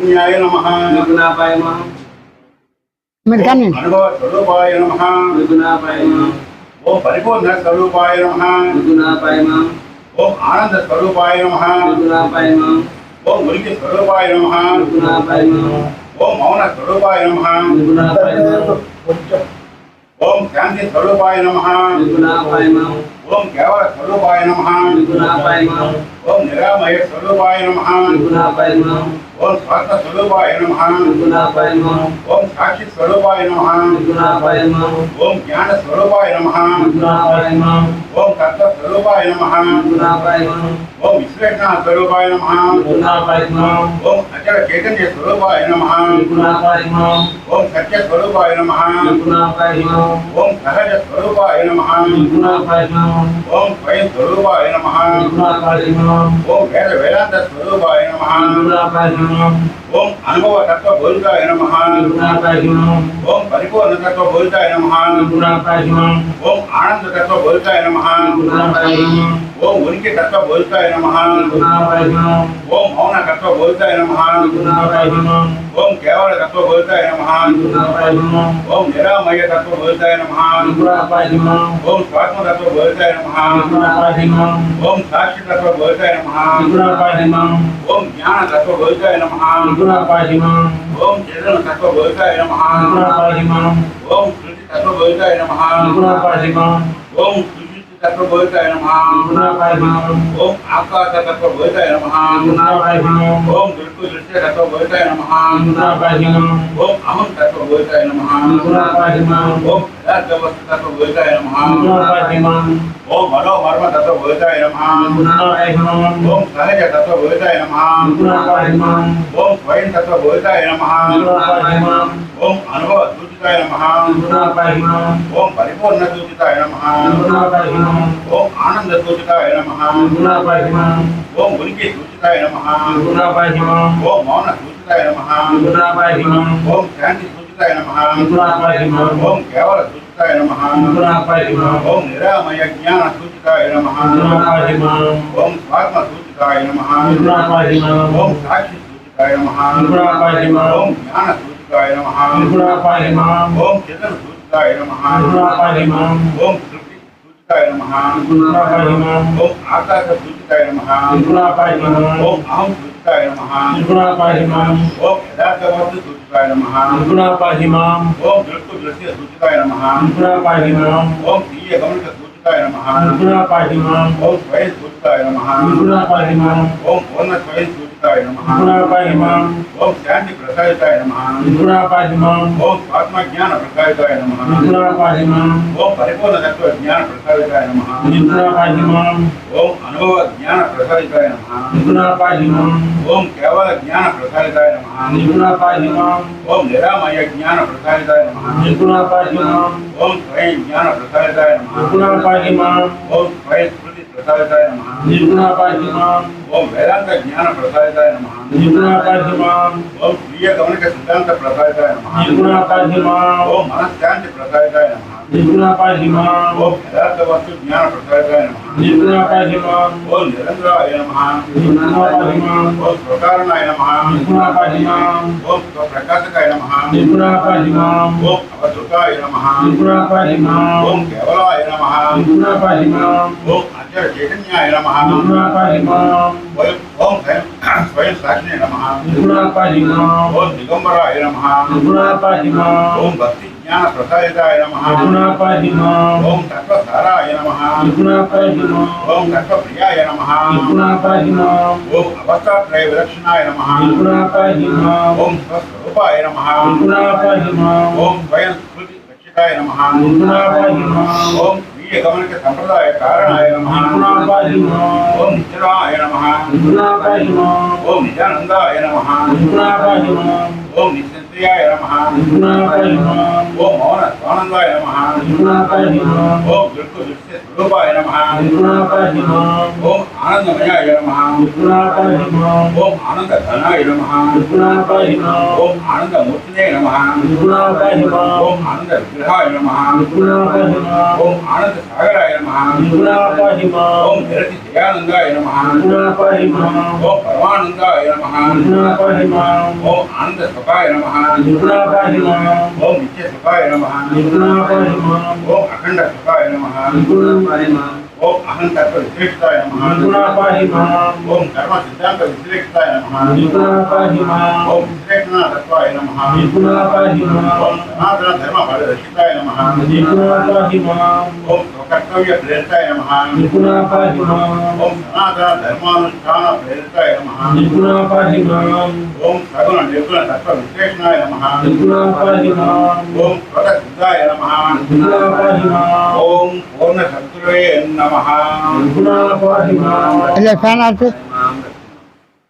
చైతన్యాయ నమః నిర్గుణాపాయ నమః అనుభవ స్వరూపాయ నమః నిర్గుణాపాయ నమః ఓం పరిపూర్ణ స్వరూపాయ నమః నిర్గుణాపాయ నమః ఓం ఆనంద స్వరూపాయ నమః నిర్గుణాపాయ నమః ఓం ఉనికి స్వరూపాయ నమః నిర్గుణాపాయ నమః ఓం మౌన స్వరూపాయ నమః నిర్గుణాపాయ నమః ఓం శాంతి స్వరూపాయ నమః నిర్గుణాపాయ నమః ఓం కేవల స్వరూపాయ నమః నిర్గుణాపాయ నమః ఓం నిరామయ స్వరూపాయ నమః నిర్గుణాపాయ నమః ఓం స్వార్థ స్వరూపాయ నమః నిర్గుణాపాయ నమః ఓం సాక్షి స్వరూపాయ నమః నిర్గుణాపాయ నమః ఓం జ్ఞాన స్వరూపాయ నమః నిర్గుణాపాయ నమః ఓం తత్వ స్వరూపాయ నమః నిర్గుణాపాయ నమః ఓం విశ్లేషణ స్వరూపాయ నమః నిర్గుణాపాయ నమః ఓం అచల చైతన్య స్వరూపాయ నమః నిర్గుణాపాయ నమః ఓం సత్య స్వరూపాయ నమః నిర్గుణాపాయ నమః ఓం సహజ స్వరూపాయ నమః నిర్గుణాపాయ నమః ఓం స్వయం స్వరూపాయ నమః నిర్గుణాపాయ నమః ఓం వేద వేదాంత స్వరూపాయ నమః నిర్గుణాపాయ నమః ఓం అనుభవ తత్వ బోధితాయ నమః నిర్గుణాపాయ నమః ఓం పరిపూర్ణ తత్వ బోధితాయ నమః నిర్గుణాపాయ నమః ఓం ఆనంద తత్వ బోధితాయ నమః నిర్గుణాపాయ నమః ఓం ఉనికి తత్వ బోధితాయ నమః నిర్గుణాపాయ నమః ఓం మౌన తత్వ బోధితాయ నమః నిర్గుణాపాయ నమః ఓం కేవల తత్వ బోధితాయ నమః నిర్గుణాపాయ నమః ఓం నిరామయ తత్వ బోధితాయ నమః నిర్గుణాపాయ నమః ఓం స్వాత్మ తత్వ బోధితాయ నమః నిర్గుణాపాయ నమః ఓం సాక్షి తత్వ బోధితాయ నమః నిర్గుణాపాయ నమః ఓం జ్ఞాన తత్వ బోధితాయ నమః నిర్గుణాపాయ నమః ఓం చైతన్య తత్వ బోధితాయ నమః నిర్గుణాపాయ నమః ఓం శృతి తత్వ బోధితాయ నమః నిర్గుణాపాయ నమః ఓం సుశుద్ధి తత్వ బోధితాయ నమః నిర్గుణాపాయ నమః ఓం ఆకాశ తత్వ బోధితాయ నమః నిర్గుణాపాయ నమః ఓం దృక్కు దృశ్య తత్వ బోధితాయ నమః నిర్గుణాపాయ నమః ఓం అహం తత్వ బోధితాయ నమః నిర్గుణాపాయ నమః ఓం పదార్థ వస్తు తత్వ బోధితాయ నమః నిర్గుణాపాయ నమః ఓం మనోమర్మ తత్వ బోధితాయ నమః నిర్గుణాపాయ నమః ఓం సహజ తత్వ బోధితాయ నమః నిర్గుణాపాయ నమః ఓం స్వయం తత్వ బోధితాయ నమః నిర్గుణాపాయ నమః ఓం అనుభవ సూచితాయ నమః నిర్గుణాపాయ నమః ఓం పరిపూర్ణ సూచితాయ నమః నిర్గుణాపాయ నమః ఓం ఆనంద సూచితాయ నమః నిర్గుణాపాయ నమః ఓం ఉనికి సూచితాయ నమః నిర్గుణాపాయ నమః ఓం మౌన సూచితాయ నమః నిర్గుణాపాయ నమః ఓం శాంతి సూచితాయ నమః నిర్గుణాపాయ నమః ఓం కేవల సూచితాయ నమః నిర్గుణాపాయ నమః ఓం నిరామయ జ్ఞాన సూచితాయ నమః నిర్గుణాపాయ నమః ఓం స్వాత్మ సూచితాయ నమః నిర్గుణాపాయ నమః ఓం సాక్షి సూచితాయ నమః నిర్గుణాపాయ నమః ఓం జ్ఞాన సూచితాయ నమః నిర్గుణాపాయ నమః ఓం చైతన్య సూచితాయ నమః నిర్గుణాపాయ నమః ఓం శృతి సూచితాయ నమః నిర్గుణాపాయ నమః ఓం ఆకాశ సూచితాయ నమః నిర్గుణాపాయ నమః ఓం అహం సూచితాయ నమః నిర్గుణాపాయ నమః ఓం యథార్థ వస్తు సూచితాయ నమః నిర్గుణాపాయ నమః ఓం దృక్కు దృశ్య సూచితాయ నమః నిర్గుణాపాయ నమః ఓం తీయ గమనిక సూచితాయ నమః నిర్గుణాపాయ నమః ఓం స్వయం సూచితాయ నమః నిర్గుణాపాయ నమః ఓం పూర్ణ స్వయం సూచితాయ నమః నిర్గుణాపాయ నమః ఓం శాంతి ప్రసాదితాయ నమః నిర్గుణాపాయ నమః ఓం ఆత్మ జ్ఞాన ప్రసాదితాయ నమః నిర్గుణాపాయ నమః ఓం పరిపూర్ణ తత్వ జ్ఞాన ప్రసాదితాయ నమః నిర్గుణాపాయ నమః ఓం అనుభవ జ్ఞాన ప్రసాదితాయ నమః నిర్గుణాపాయ నమః ఓం కేవల జ్ఞాన ప్రసాదితాయ నమః నిర్గుణాపాయ నమః ఓం నిరామయ జ్ఞాన ప్రసాదితాయ నమః నిర్గుణాపాయ నమః ఓం స్వయం జ్ఞాన ప్రసాదితాయ నమః నిర్గుణాపాయ నమః ఓం స్వయం స్మృతి ప్రసాదితాయ నమః నిర్గుణాపాయ నమః ఓం వేదాంత జ్ఞాన ప్రసాదితాయ నమః నిర్గుణాపాయ నమః ఓం స్వీయ గమనిక సిద్ధాంత ప్రసాదితాయ నమః నిర్గుణాపాయ నమః ఓం మనశ్శాంతి ప్రసాదితాయ నమః నిర్గుణాపాయ నమః ఓం యథార్థ వస్తు జ్ఞాన ప్రసాదితాయ నమః నిర్గుణాపాయ నమః ఓం నిరంతరాయ నమః నిర్గుణాపాయ నమః ఓం స్వకారణాయ నమః నిర్గుణాపాయ నమః ఓం స్వప్రకాశకాయ నమః నిర్గుణాపాయ నమః ఓం అవధృతాయ నమః నిర్గుణాపాయ నమః ఓం కేవలాయ నమః నిర్గుణాపాయ నమః ఓం అచల చైతన్యాయ నమః నిర్గుణాపాయ నమః ఓం స్వయం సాక్షినే నమః నిర్గుణాపాయ నమః ఓం దిగంబరాయ నమః నిర్గుణాపాయ నమః ఓం భక్తి జ్ఞాన ప్రసాదితాయ నమః నిర్గుణాపాయ నమః ఓం తత్వసారాయ నమః నిర్గుణాపాయ నమః ఓం తత్వప్రియాయ నమః నిర్గుణాపాయ నమః ఓం అవస్థాత్రయ విలక్షణాయ నమః నిర్గుణాపాయ నమః ఓం స్వస్వరూపాయ నమః నిర్గుణాపాయ నమః ఓం స్వయం స్మృతి రక్షితాయ నమః నిర్గుణాపాయ నమః ఓం స్వీయ గమనిక సంప్రదాయ కారణాయ నమః నిర్గుణాపాయ నమః ఓం నిత్యరాయ నమః నిర్గుణాపాయ నమః ఓం నిజానందాయ నమః నిర్గుణాపాయ నమః ఓం నిత్యంతే విజయాయ నమః నిర్గుణా పాహి మాం ఓం మౌన స్వానందాయ నమః నిర్గుణా పాహి మాం ఓం దృక్కు దృశ్య స్వరూపాయ నమః నిర్గుణా పాహి మాం ఓం ఆనందమయాయ నమః నిర్గుణా పాహి మాం ఓం ఆనందధనాయ నమః నిర్గుణా పాహి మాం ఓం ఆనందమూర్తినే నమః నిర్గుణా పాహి మాం ఓం ఆనంద విగ్రహాయ నమః నిర్గుణా పాహి మాం ఓం ఆనంద సాగరాయ నమః నిర్గుణా పాహి మాం ఓం నిరతి జయానందాయ నమః నిర్గుణా పాహి మాం ఓం పరమానందాయ నమః నిర్గుణా పాహి మాం ఓం ఆనంద సుఖాయ నమః నిర్గుణా పాహి మాం ఓం నిత్య సుఖాయ నమః నిర్గుణా పాహి మాం ఓం అఖండ సుఖాయ నమః నిర్గుణా పాహి మాం ఓం అహం తత్వ విశ్లేషితాయ నమః నిర్గుణా పాహి మాం ఓం కర్మ సిద్ధాంత విశ్లేషితాయ నమః నిర్గుణా పాహి మాం ఓం విశ్లేషణ తత్వాయ నమః నిర్గుణా పాహి మాం ఓం సనాతన ధర్మ పరిరక్షితాయ నమః నిర్గుణా పాహి మాం ఓం స్వకర్తవ్య ప్రేరితాయ నమః నిర్గుణా పాహి మాం ఓం సనాతన ధర్మానుష్ఠాన ప్రేరితాయ నమః నిర్గుణా పాహి మాం ఓం సగుణ నిర్గుణ తత్వ విశ్లేషణాయ నమః నిర్గుణా పాహి మాం ఓం స్వత సిద్ధాయ నమః నిర్గుణా పాహి మాం ఓం పూర్ణ శత్రువే నమః నిర్గుణా పాహి మాం ఫ్యాన్ ఆర్పి